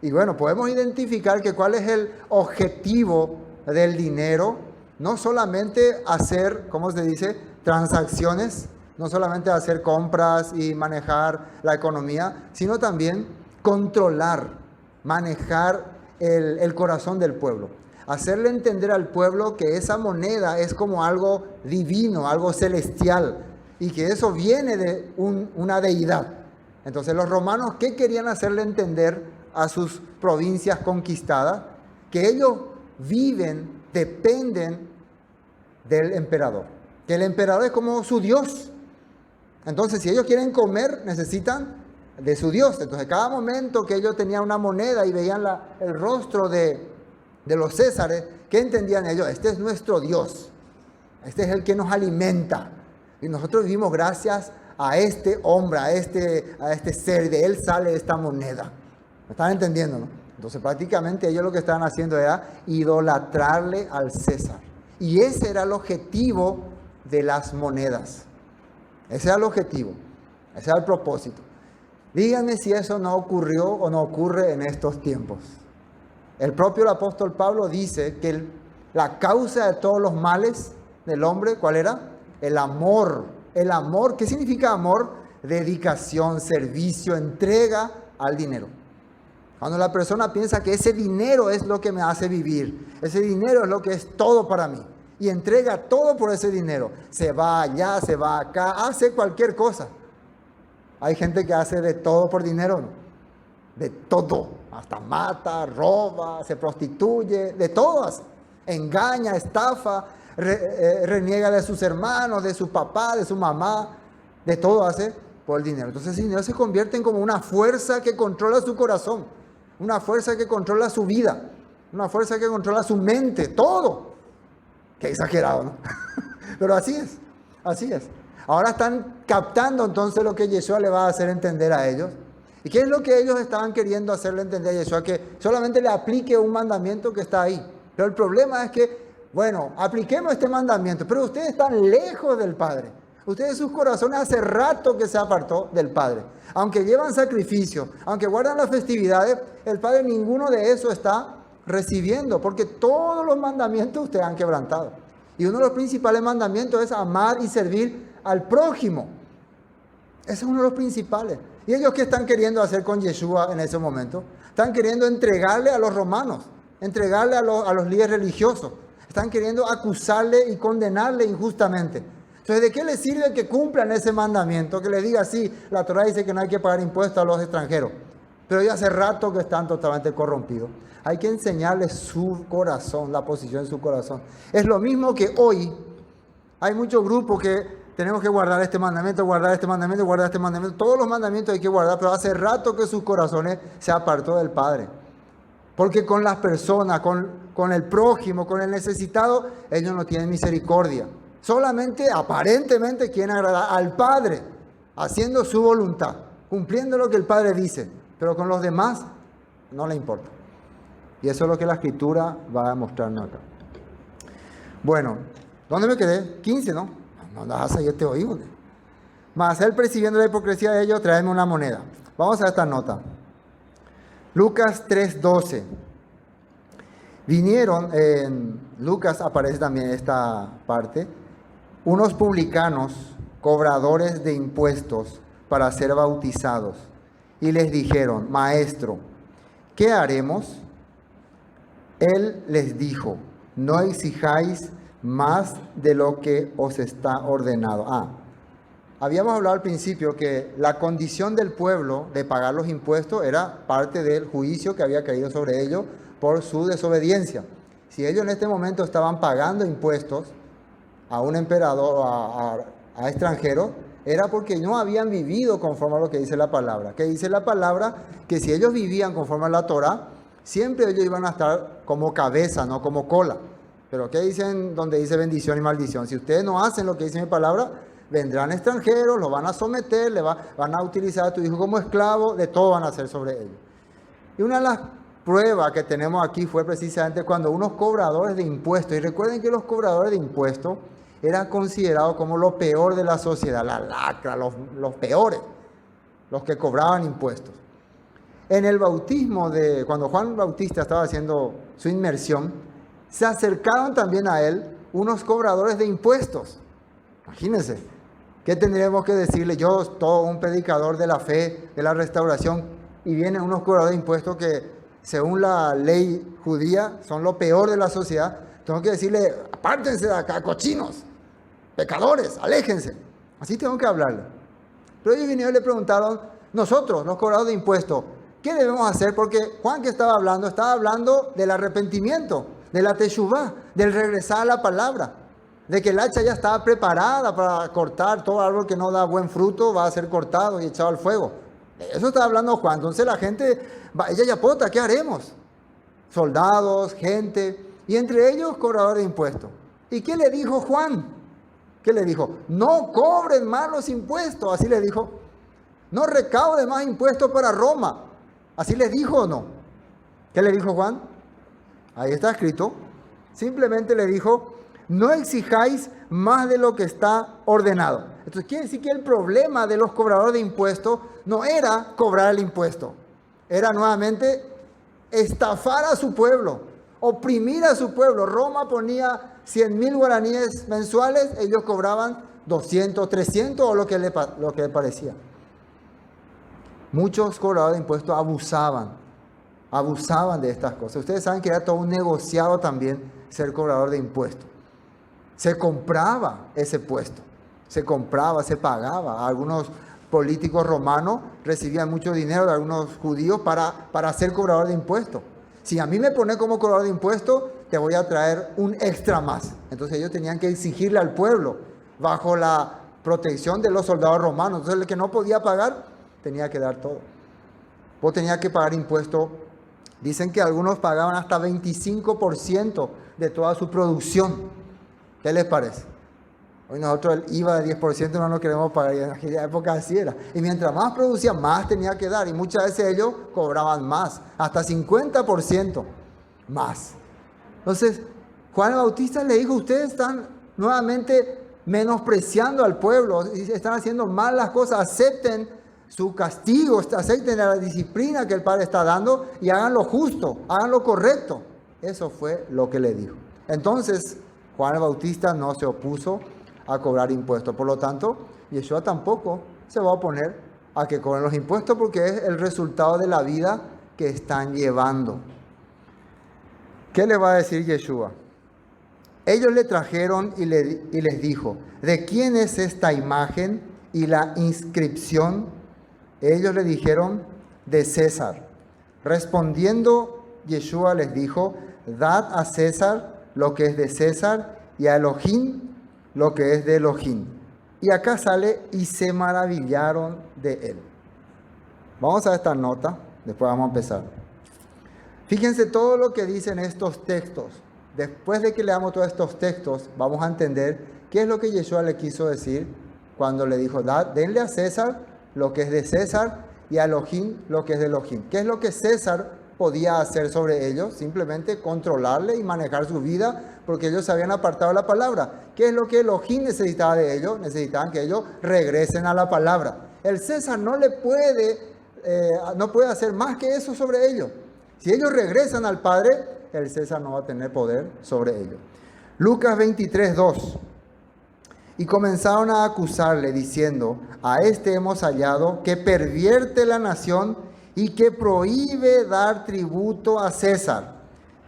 Y bueno, podemos identificar que cuál es el objetivo del dinero, no solamente hacer, ¿cómo se dice?, transacciones, no solamente hacer compras y manejar la economía, sino también controlar, manejar el corazón del pueblo. Hacerle entender al pueblo que esa moneda es como algo divino, algo celestial, y que eso viene de una deidad. Entonces los romanos, ¿qué querían hacerle entender a sus provincias conquistadas? Que ellos viven, dependen del emperador, que el emperador es como su Dios. Entonces si ellos quieren comer, necesitan de su Dios. Entonces cada momento que ellos tenían una moneda y veían el rostro de los césares, ¿qué entendían ellos? Este es nuestro Dios, este es el que nos alimenta, y nosotros vivimos gracias a este hombre, a este ser, de él sale esta moneda. ¿Me están entendiendo, no? Entonces prácticamente ellos lo que estaban haciendo era idolatrarle al César, y ese era el objetivo de las monedas. Ese era el objetivo, ese era el propósito. Díganme si eso no ocurrió o no ocurre en estos tiempos. El propio apóstol Pablo dice que la causa de todos los males del hombre, ¿cuál era? El amor. El amor, ¿qué significa amor? Dedicación, servicio, entrega al dinero. Cuando la persona piensa que ese dinero es lo que me hace vivir, ese dinero es lo que es todo para mí, y entrega todo por ese dinero, se va allá, se va acá, hace cualquier cosa. Hay gente que hace de todo por dinero, ¿no? De todo, hasta mata, roba, se prostituye, de todo hace. Engaña, estafa, reniega de sus hermanos, de su papá, de su mamá, de todo hace por el dinero. Entonces el dinero se convierte en como una fuerza que controla su corazón, una fuerza que controla su vida, una fuerza que controla su mente, todo. Qué exagerado, ¿no? Pero así es, así es. Ahora están captando entonces lo que Yeshua le va a hacer entender a ellos. ¿Y qué es lo que ellos estaban queriendo hacerle entender a Yeshua? Que solamente le aplique un mandamiento que está ahí. Pero el problema es que, bueno, apliquemos este mandamiento, pero ustedes están lejos del Padre. Ustedes, sus corazones hace rato que se apartó del Padre. Aunque llevan sacrificio, aunque guardan las festividades, el Padre ninguno de eso está recibiendo, porque todos los mandamientos ustedes han quebrantado. Y uno de los principales mandamientos es amar y servir al prójimo. Ese es uno de los principales. ¿Y ellos qué están queriendo hacer con Yeshua en ese momento? Están queriendo entregarle a los romanos, entregarle a los líderes religiosos. Están queriendo acusarle y condenarle injustamente. Entonces, ¿de qué les sirve que cumplan ese mandamiento? Que les diga, sí, la Torah dice que no hay que pagar impuestos a los extranjeros, pero ya hace rato que están totalmente corrompidos. Hay que enseñarles su corazón, la posición de su corazón. Es lo mismo que hoy hay muchos grupos que tenemos que guardar este mandamiento, guardar este mandamiento, guardar este mandamiento. Todos los mandamientos hay que guardar, pero hace rato que sus corazones se apartó del Padre. Porque con las personas, con el prójimo, con el necesitado, ellos no tienen misericordia. Solamente, aparentemente, quieren agradar al Padre, haciendo su voluntad, cumpliendo lo que el Padre dice. Pero con los demás, no le importa. Y eso es lo que la Escritura va a mostrarnos acá. Bueno, ¿dónde me quedé? 15, ¿no? No andas a este oído. Mas él, percibiendo la hipocresía de ellos, tráeme una moneda. Vamos a esta nota. Lucas 3:12. Vinieron, en Lucas aparece también esta parte, unos publicanos, cobradores de impuestos, para ser bautizados. Y les dijeron, Maestro, ¿qué haremos? Él les dijo, no exijáis más de lo que os está ordenado. Habíamos hablado al principio que la condición del pueblo de pagar los impuestos era parte del juicio que había caído sobre ellos por su desobediencia. Si ellos en este momento estaban pagando impuestos a un emperador, a extranjeros, era porque no habían vivido conforme a lo que dice la palabra. Que dice la palabra que si ellos vivían conforme a la Torá, siempre ellos iban a estar como cabeza, no como cola. Pero ¿qué dicen donde dice bendición y maldición? Si ustedes no hacen lo que dice mi palabra, vendrán extranjeros, los van a someter, van a utilizar a tu hijo como esclavo, de todo van a hacer sobre ellos. Y una de las pruebas que tenemos aquí fue precisamente cuando unos cobradores de impuestos, y recuerden que los cobradores de impuestos eran considerados como lo peor de la sociedad, la lacra, los peores, los que cobraban impuestos. En el bautismo cuando Juan Bautista estaba haciendo su inmersión, se acercaron también a él unos cobradores de impuestos. Imagínense, ¿qué tendríamos que decirle? Yo, todo un predicador de la fe, de la restauración, y vienen unos cobradores de impuestos que, según la ley judía, son lo peor de la sociedad. Tengo que decirle, apártense de acá, cochinos, pecadores, aléjense. Así tengo que hablarle. Pero ellos vinieron y le preguntaron, nosotros, los cobradores de impuestos, ¿qué debemos hacer? Porque Juan que estaba hablando del arrepentimiento, de la teshuvá, del regresar a la palabra, de que el hacha ya estaba preparada para cortar todo árbol que no da buen fruto, va a ser cortado y echado al fuego. Eso estaba hablando Juan. Entonces la gente, ella ya pota, ¿qué haremos? Soldados, gente, y entre ellos cobradores de impuestos. ¿Y qué le dijo Juan? ¿Qué le dijo? No cobren más los impuestos, así le dijo. No recauden más impuestos para Roma. ¿Así les dijo o no? ¿Qué le dijo Juan? Ahí está escrito. Simplemente le dijo, no exijáis más de lo que está ordenado. Entonces quiere decir que el problema de los cobradores de impuestos no era cobrar el impuesto. Era nuevamente estafar a su pueblo, oprimir a su pueblo. Roma ponía 100,000 guaraníes mensuales, ellos cobraban 200, 300 o lo que le parecía. Muchos cobradores de impuestos abusaban de estas cosas. Ustedes saben que era todo un negociado también ser cobrador de impuestos. Se compraba ese puesto, se pagaba. Algunos políticos romanos recibían mucho dinero de algunos judíos para ser cobrador de impuestos. Si a mí me pones como cobrador de impuestos, te voy a traer un extra más. Entonces ellos tenían que exigirle al pueblo bajo la protección de los soldados romanos. Entonces el que no podía pagar tenía que dar todo. Vos tenías que pagar impuestos. Dicen que algunos pagaban hasta 25% de toda su producción. ¿Qué les parece? Hoy nosotros el IVA de 10% no lo queremos pagar, y en aquella época así era. Y mientras más producía, más tenía que dar. Y muchas veces ellos cobraban más, hasta 50% más. Entonces, Juan Bautista le dijo, ustedes están nuevamente menospreciando al pueblo, y están haciendo mal las cosas, acepten su castigo, acepten la disciplina que el Padre está dando y hagan lo justo, hagan lo correcto. Eso fue lo que le dijo. Entonces, Juan el Bautista no se opuso a cobrar impuestos. Por lo tanto, Yeshua tampoco se va a oponer a que cobren los impuestos porque es el resultado de la vida que están llevando. ¿Qué le va a decir Yeshua? Ellos le trajeron y les dijo, ¿de quién es esta imagen y la inscripción? Ellos le dijeron, de César. Respondiendo, Yeshua les dijo, dad a César lo que es de César y a Elohim lo que es de Elohim. Y acá sale, y se maravillaron de él. Vamos a esta nota, después vamos a empezar. Fíjense todo lo que dicen estos textos. Después de que leamos todos estos textos, vamos a entender qué es lo que Yeshua le quiso decir cuando le dijo, denle a César lo que es de César y a Elohim lo que es de Elohim. ¿Qué es lo que César podía hacer sobre ellos? Simplemente controlarle y manejar su vida, porque ellos se habían apartado de la palabra. ¿Qué es lo que Elohim necesitaba de ellos? Necesitaban que ellos regresen a la palabra. El César no puede hacer más que eso sobre ellos. Si ellos regresan al Padre, el César no va a tener poder sobre ellos. Lucas 23:2. Y comenzaron a acusarle, diciendo, a este hemos hallado que pervierte la nación y que prohíbe dar tributo a César,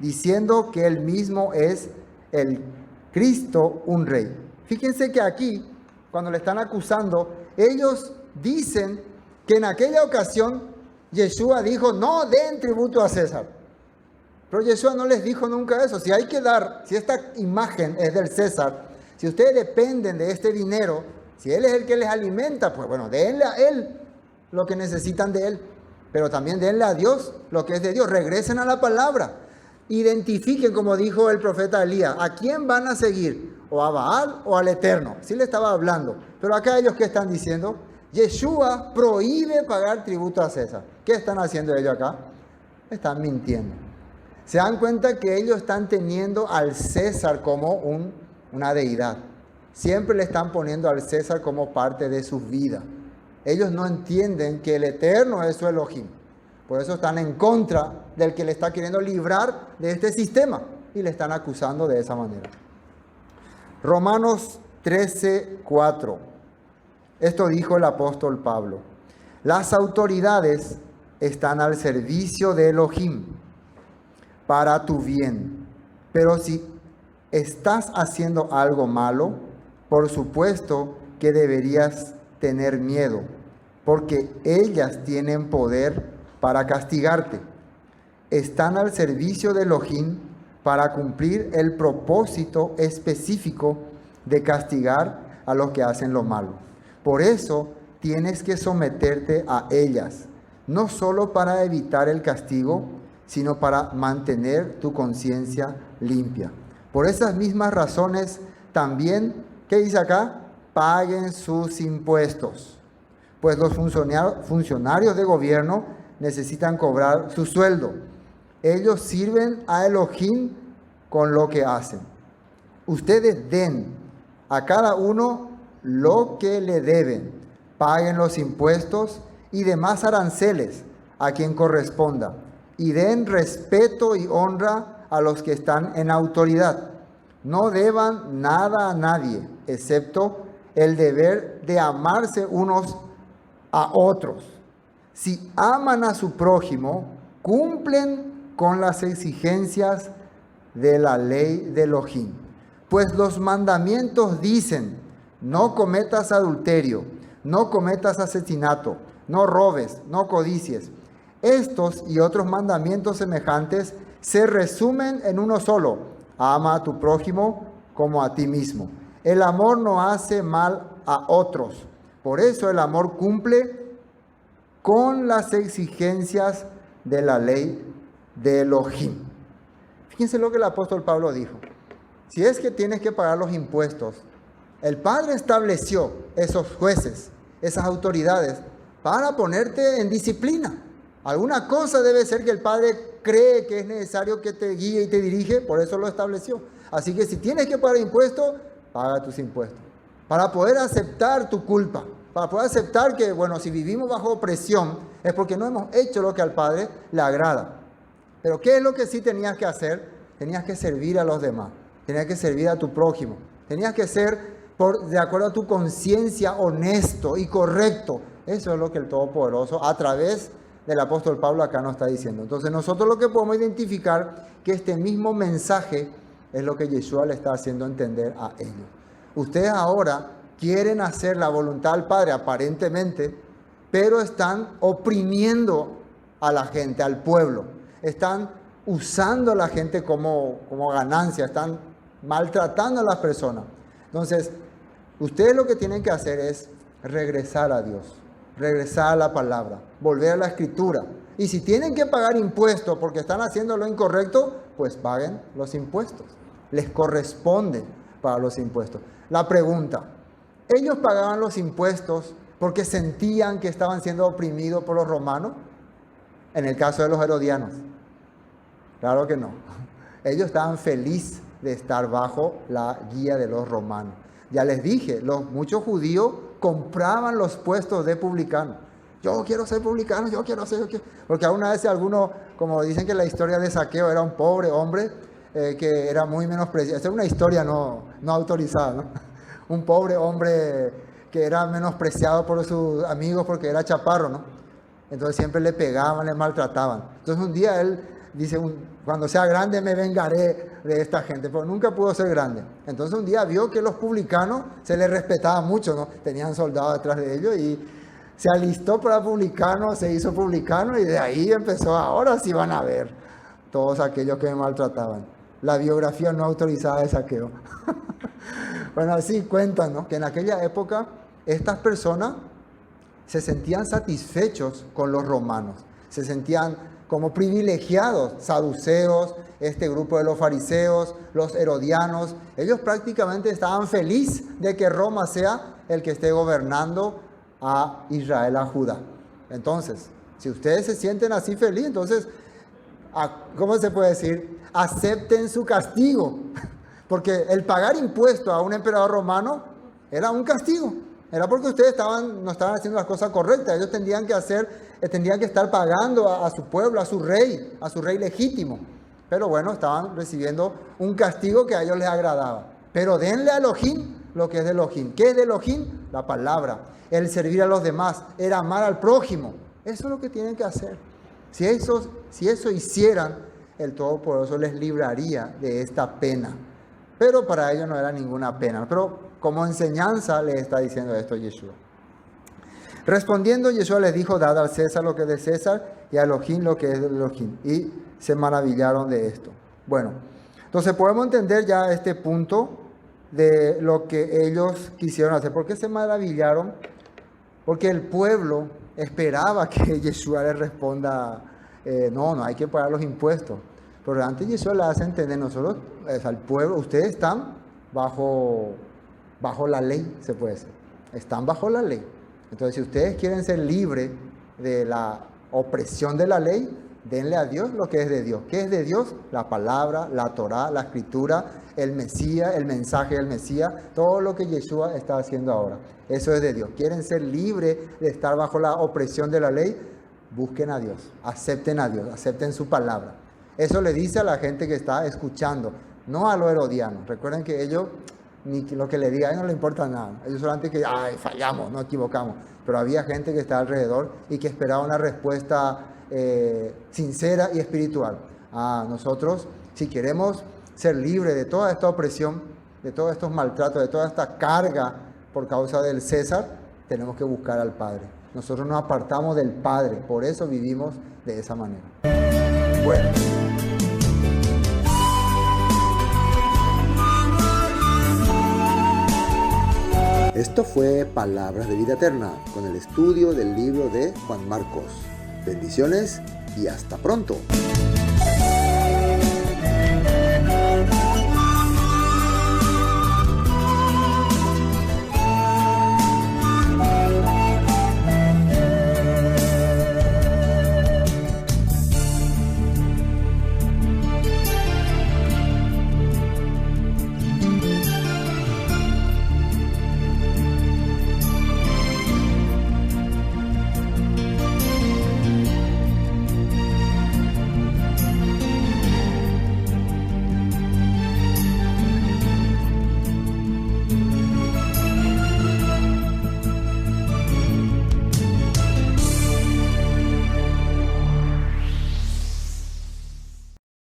diciendo que él mismo es el Cristo, un rey. Fíjense que aquí, cuando le están acusando, ellos dicen que en aquella ocasión Yeshua dijo, no den tributo a César. Pero Yeshua no les dijo nunca eso. Si hay que dar, si esta imagen es del César, si ustedes dependen de este dinero, si él es el que les alimenta, pues bueno, denle a él lo que necesitan de él. Pero también denle a Dios lo que es de Dios. Regresen a la palabra. Identifiquen, como dijo el profeta Elías, ¿a quién van a seguir? ¿O a Baal o al Eterno? Sí le estaba hablando. Pero acá ellos, ¿qué están diciendo? Yeshua prohíbe pagar tributo a César. ¿Qué están haciendo ellos acá? Están mintiendo. Se dan cuenta que ellos están teniendo al César como una deidad. Siempre le están poniendo al César como parte de sus vidas. Ellos no entienden que el Eterno es su Elohim. Por eso están en contra del que le está queriendo librar de este sistema. Y le están acusando de esa manera. Romanos 13:4. Esto dijo el apóstol Pablo. Las autoridades están al servicio de Elohim para tu bien. Pero si estás haciendo algo malo, por supuesto que deberías tener miedo, porque ellas tienen poder para castigarte. Están al servicio de Elohim para cumplir el propósito específico de castigar a los que hacen lo malo. Por eso tienes que someterte a ellas, no solo para evitar el castigo, sino para mantener tu conciencia limpia. Por esas mismas razones también, ¿qué dice acá? Paguen sus impuestos, pues los funcionarios de gobierno necesitan cobrar su sueldo. Ellos sirven a Elohim con lo que hacen. Ustedes den a cada uno lo que le deben. Paguen los impuestos y demás aranceles a quien corresponda. Y den respeto y honra a los que están en autoridad. No deban nada a nadie, excepto el deber de amarse unos a otros. Si aman a su prójimo, cumplen con las exigencias de la ley de Elohim. Pues los mandamientos dicen, no cometas adulterio, no cometas asesinato, no robes, no codicies. Estos y otros mandamientos semejantes se resumen en uno solo: ama a tu prójimo como a ti mismo. El amor no hace mal a otros. Por eso el amor cumple con las exigencias de la ley de Elohim. Fíjense lo que el apóstol Pablo dijo. Si es que tienes que pagar los impuestos, el Padre estableció esos jueces, esas autoridades, para ponerte en disciplina. Alguna cosa debe ser que el Padre cree que es necesario que te guíe y te dirige, por eso lo estableció. Así que si tienes que pagar impuestos, paga tus impuestos. Para poder aceptar tu culpa, para poder aceptar que, bueno, si vivimos bajo opresión, es porque no hemos hecho lo que al Padre le agrada. Pero ¿qué es lo que sí tenías que hacer? Tenías que servir a los demás, tenías que servir a tu prójimo, tenías que ser de acuerdo a tu conciencia honesto y correcto. Eso es lo que el Todopoderoso, a través del apóstol Pablo, acá nos está diciendo. Entonces nosotros lo que podemos identificar, que este mismo mensaje es lo que Yeshua le está haciendo entender a ellos. Ustedes ahora quieren hacer la voluntad del Padre, aparentemente, pero están oprimiendo a la gente, al pueblo. Están usando a la gente como ganancia, están maltratando a las personas. Entonces, ustedes lo que tienen que hacer es regresar a Dios, regresar a la palabra, volver a la Escritura. Y si tienen que pagar impuestos porque están haciendo lo incorrecto, pues paguen los impuestos. Les corresponde pagar los impuestos. La pregunta: ¿ellos pagaban los impuestos porque sentían que estaban siendo oprimidos por los romanos? En el caso de los herodianos, claro que no. Ellos estaban felices de estar bajo la guía de los romanos. Ya les dije, muchos judíos compraban los puestos de publicanos. Yo quiero ser publicano, yo quiero. Porque a una vez algunos, como dicen que la historia de Zaqueo era un pobre hombre que era muy menospreciado. Esta es una historia no autorizada, ¿no? Un pobre hombre que era menospreciado por sus amigos porque era chaparro, ¿no? Entonces siempre le pegaban, le maltrataban. Entonces un día él dice, cuando sea grande me vengaré de esta gente, pero nunca pudo ser grande. Entonces un día vio que los publicanos se les respetaba mucho, ¿no? Tenían soldados detrás de ellos y se alistó para publicano, se hizo publicano y de ahí empezó, ahora sí van a ver todos aquellos que me maltrataban. La biografía no autorizada de Zaqueo. Bueno, así cuentan, ¿no? Que en aquella época estas personas se sentían satisfechos con los romanos, se sentían como privilegiados, saduceos, este grupo de los fariseos, los herodianos. Ellos prácticamente estaban felices de que Roma sea el que esté gobernando a Israel, a Judá. Entonces, si ustedes se sienten así felices, entonces, ¿cómo se puede decir? Acepten su castigo. Porque el pagar impuestos a un emperador romano era un castigo. Era porque ustedes no estaban haciendo las cosas correctas. Ellos tendrían que estar pagando a su pueblo, a su rey legítimo. Pero bueno, estaban recibiendo un castigo que a ellos les agradaba. Pero denle a Elohim lo que es de Elohim. ¿Qué es de Elohim? La palabra. El servir a los demás, el amar al prójimo. Eso es lo que tienen que hacer. Si eso hicieran, el Todopoderoso les libraría de esta pena. Pero para ellos no era ninguna pena. Pero como enseñanza le está diciendo esto Yeshua. Respondiendo, Yeshua les dijo, dad al César lo que es de César y a Elohim lo que es de Elohim. Y se maravillaron de esto. Bueno, entonces podemos entender ya este punto de lo que ellos quisieron hacer. ¿Por qué se maravillaron? Porque el pueblo esperaba que Yeshua les responda, no hay que pagar los impuestos. Pero antes Yeshua le hace entender, nosotros, al pueblo, ustedes están bajo la ley, se puede decir. Están bajo la ley. Entonces, si ustedes quieren ser libres de la opresión de la ley, denle a Dios lo que es de Dios. ¿Qué es de Dios? La palabra, la Torá, la escritura, el Mesías, el mensaje del Mesías, todo lo que Yeshua está haciendo ahora. Eso es de Dios. ¿Quieren ser libres de estar bajo la opresión de la ley? Busquen a Dios, acepten su palabra. Eso le dice a la gente que está escuchando, no a los herodianos. Recuerden que ellos, ni lo que le diga, a ellos no les importa nada. Ellos solamente que, fallamos, no equivocamos. Pero había gente que estaba alrededor y que esperaba una respuesta sincera y espiritual. Nosotros, si queremos ser libres de toda esta opresión, de todos estos maltratos, de toda esta carga por causa del César, tenemos que buscar al Padre. Nosotros nos apartamos del Padre, por eso vivimos de esa manera. Bueno. Esto fue Palabras de Vida Eterna, con el estudio del libro de Juan Marcos. Bendiciones y hasta pronto.